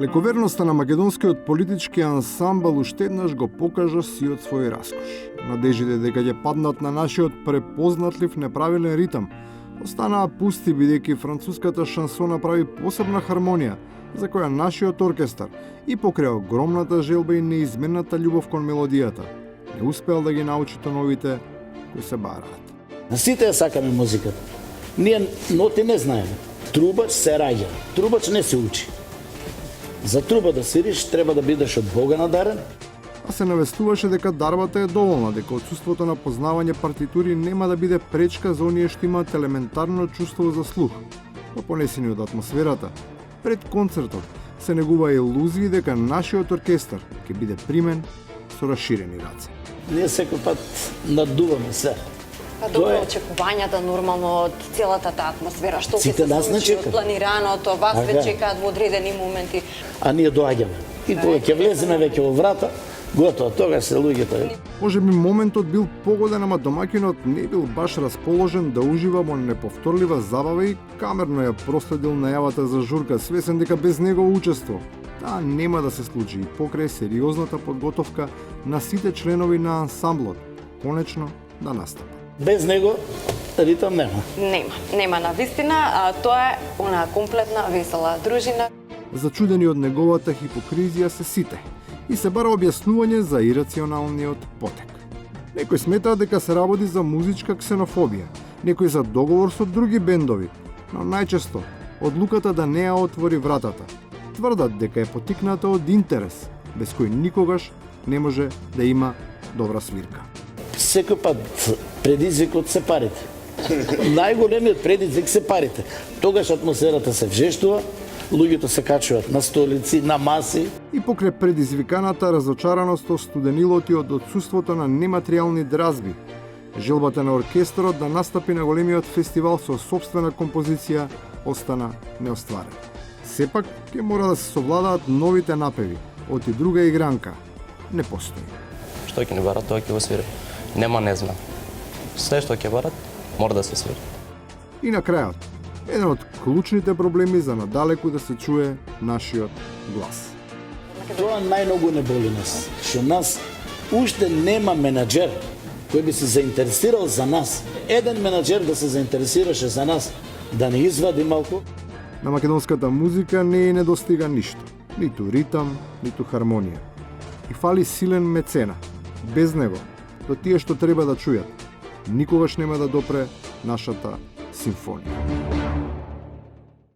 Лековерноста на македонскиот политички ансамбл уште еднаш го покажа сиот свој раскош. Надежите дека ќе паднат на нашиот препознатлив неправилен ритам останаа пусти, бидејќи француската шансона прави посебна хармонија, за која нашиот оркестар и покрај огромната желба и неизменната љубов кон мелодијата не успеал да ги научи тоновите кои се бараат. На сите ја сакаме музиката. Ние ноти не знаеме. Трубач се раѓа. Трубач не се учи. За труба да свириш треба да бидеш од Бога надарен. А се навестуваше дека дарбата е доволна, дека отсуството на познавање партитури нема да биде пречка за оние што имаат елементарно чувство за слух. Понесени од атмосферата, пред концертот се негува илузии дека нашиот оркестар ќе биде примен со расширени раце. Ние секој пат надуваме се. Па добро, очекувањата нормално од целата таа атмосфера, што ќе се случи од планираното, вас ве чекаат во одредени моменти. А ние доаѓаме. И кога ќе влеземе веќе во врата, готово, тогаш се луѓето. Може би моментот бил погоден, ама домаќинот не бил баш расположен да ужива во неповторлива забава и камерно ја проследил најавата за журка, свесен дека без негово учество таа нема да се случи и покрај сериозната подготовка на сите членови на ансамблот, конечно да настапи. Без него ритам нема. Нема на вистина, тоа е она комплетна весела дружина. Зачудени од неговата хипокризија се сите и се бара објаснување за ирационалниот потек. Некои сметаат дека се работи за музичка ксенофобија, некои за договор со други бендови, но најчесто одлуката да не ја отвори вратата. Тврдат дека е потикната од интерес, без кој никогаш не може да има добра свирка. Секој пат предизвикот се парите. Најголемиот предизвик се парите. Тогаш атмосферата се вжештува, луѓето се качуваат на столици, на маси. И покрај предизвиканата разочараност од студенилот и од отсуството на нематеријални дразби, желбата на оркестарот да настапи на големиот фестивал со сопствена композиција остана неостварена. Сепак ќе мора да се совладаат новите напеви, од и друга игранка не постои. Што ќе ни барат, тоа ќе го свири. Нема не знам. Се што ќе барат, мора да се свири. И на крајот, еден од клучните проблеми за надалеку да се чуе нашиот глас. Тоа најмногу не боли нас, што нас уште нема менаџер кој би се заинтересирал за нас. Еден менаџер да се заинтересираше за нас, да не извади малку. На македонската музика не е недостига ништо, ниту ритам, ниту хармонија. И фали силен мецена. Без него, до тие што треба да чујат, никогаш нема да допре нашата симфонија.